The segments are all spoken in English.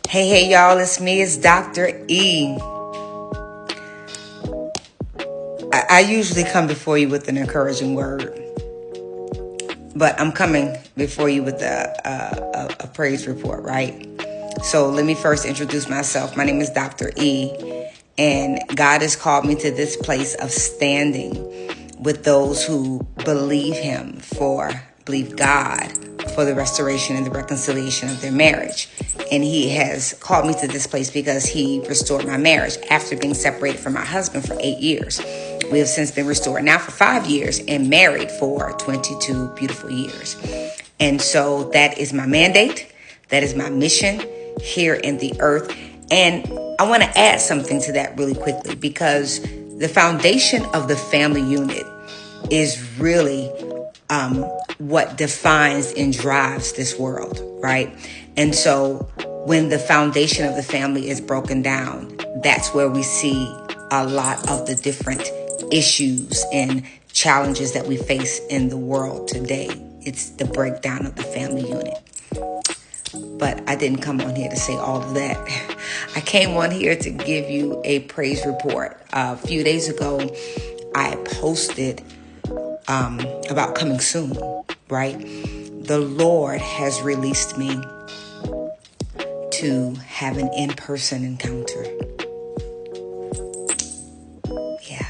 Hey, y'all, it's me, it's Dr. E. I usually come before you with an encouraging word, but I'm coming before you with a praise report, right? So let me first introduce myself. My name is Dr. E, and God has called me to this place of standing with those who believe God for the restoration and the reconciliation of their marriage. And he has called me to this place because he restored my marriage after being separated from my husband for 8 years. We have since been restored now for 5 years and married for 22 beautiful years. And so that is my mandate. That is my mission here in the earth. And I want to add something to that really quickly, because the foundation of the family unit is really what defines and drives this world, right? And so when the foundation of the family is broken down, that's where we see a lot of the different issues and challenges that we face in the world today. It's the breakdown of the family unit. But I didn't come on here to say all of that. I came on here to give you a praise report. A few days ago, I posted about coming soon, right? The Lord has released me to have an in-person encounter. Yeah,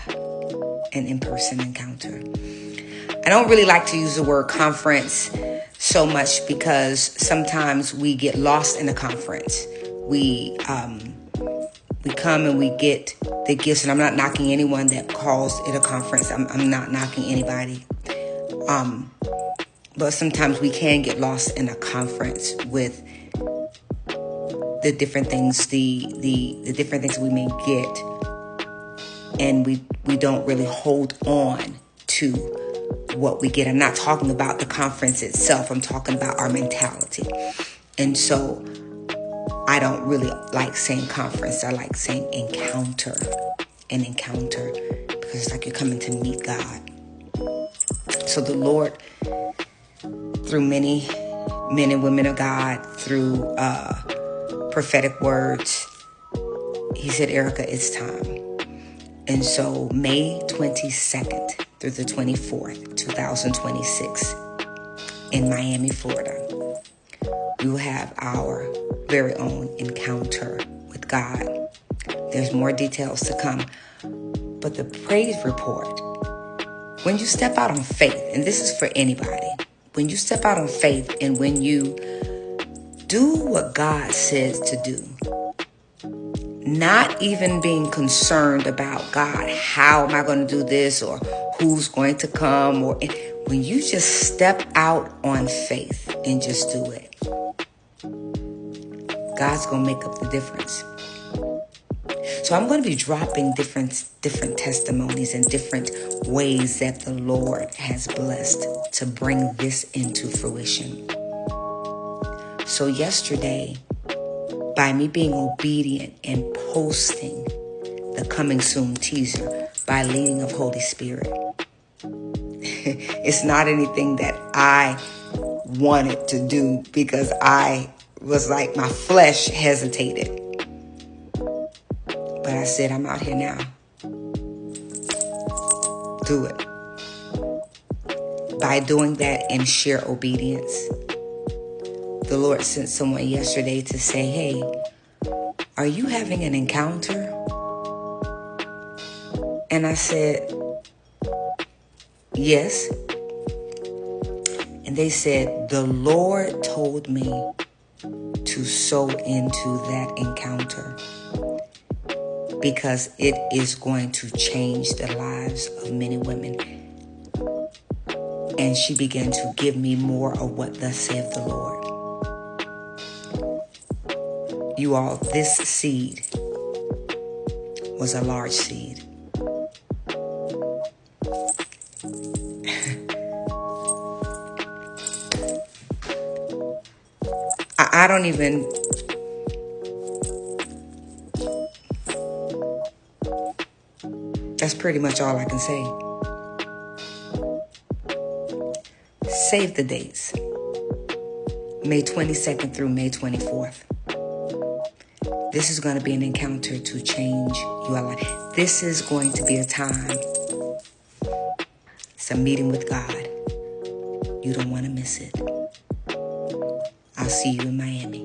an in-person encounter. I don't really like to use the word conference so much because sometimes we get lost in a conference. We come and we get the gifts, and I'm not knocking anyone that calls it a conference. I'm not knocking anybody. But sometimes we can get lost in a conference with the different things, the different things we may get, and we don't really hold on to what we get. I'm not talking about the conference itself. I'm talking about our mentality. And so I don't really like saying conference. I like saying encounter. An encounter, because it's like you're coming to meet God. So the Lord, through many men and women of God, through prophetic words, he said, Erica, it's time. And so May 22nd through the 24th, 2026, in Miami, Florida, we will have our very own encounter with God. There's more details to come. But the praise report, when you step out on faith, and this is for anybody, when you step out on faith and when you do what God says to do, not even being concerned about, God, how am I going to do this, or who's going to come, or when you just step out on faith and just do it, God's going to make up the difference. So I'm going to be dropping different testimonies and different ways that the Lord has blessed to bring this into fruition. So yesterday, by me being obedient and posting the coming soon teaser by leading of Holy Spirit, it's not anything that I wanted to do because I was like, my flesh hesitated. But I said, I'm out here now. Do it. By doing that in sheer obedience, the Lord sent someone yesterday to say, hey, are you having an encounter? And I said, yes. And they said, the Lord told me to sow into that encounter because it is going to change the lives of many women. And she began to give me more of what thus saith the Lord. You all, this seed was a large seed. I don't even... That's pretty much all I can say. Save the dates. May 22nd through May 24th. This is going to be an encounter to change your life. This is going to be a time. It's a meeting with God. You don't want to miss it. I'll see you in Miami.